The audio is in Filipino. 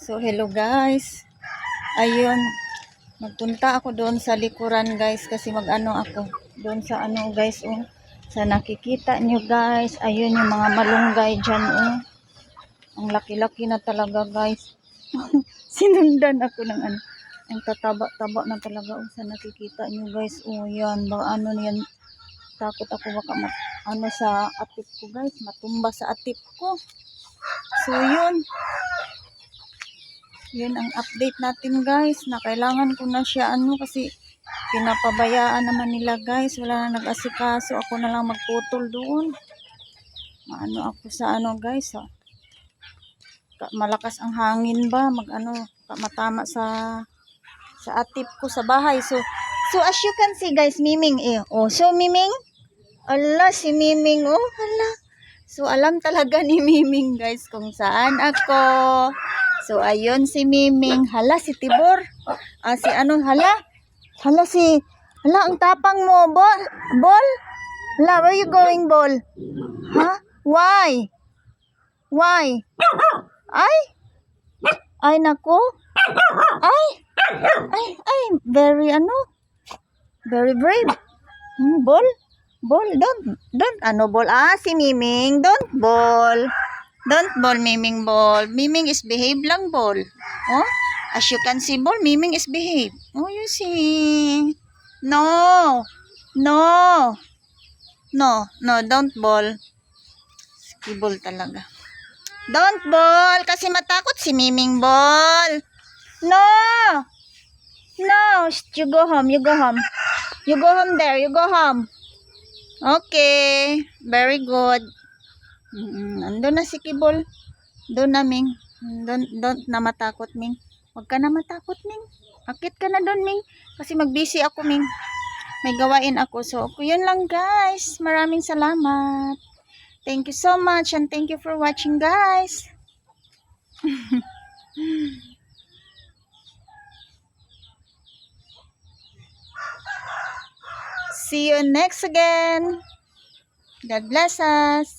So, hello guys. Ayun. Magpunta ako doon sa likuran guys kasi mag-ano ako. Doon sa ano guys oh. Sa nakikita nyo guys. Ayun yung mga malunggay dyan oh. Ang laki-laki na talaga guys. Sinundan ako ng ano. Ang tataba-taba na talaga oh. Sa nakikita nyo guys oh. Yan. Ba, ano yan. Takot ako baka ano sa atip ko guys. Matumba sa atip ko. So yun. Yun ang update natin guys, na kailangan ko na siya ano kasi pinapabayaan naman nila guys, wala na nag-asikaso, ako na lang magputol doon. Maano ako sa ano guys, malakas ang hangin ba, matama sa atip ko sa bahay. So as you can see guys, Miming oh, so Miming, ala si Miming oh, ala. So alam talaga ni Miming guys kung saan ako. So, ayun si Miming. Hala, si Tibor. Si ano, hala. Hala, ang tapang mo, Bol. Bol? Hala, where you going, Bol? Huh? Why? Why? Ay, naku. Ay, very very brave. Bol? Bol, don't, Bol? Si Miming, don't, Bol. Don't ball, Miming ball. Miming is behave lang ball. Oh, as you can see ball, Miming is behave. Oh, you see. No, don't ball. Skibol talaga. Don't ball, kasi matakot si Miming ball. No, you go home, you go home. You go home there, you go home. Okay, very good. Andun na si Kibol. Doon na, Ming. Don't na matakot, Ming. Huwag ka na matakot, Ming. Akit ka na doon, Ming. Kasi mag-busy ako, Ming. May gawain ako. So, yun lang, guys. Maraming salamat. Thank you so much and thank you for watching, guys. See you next again. God bless us.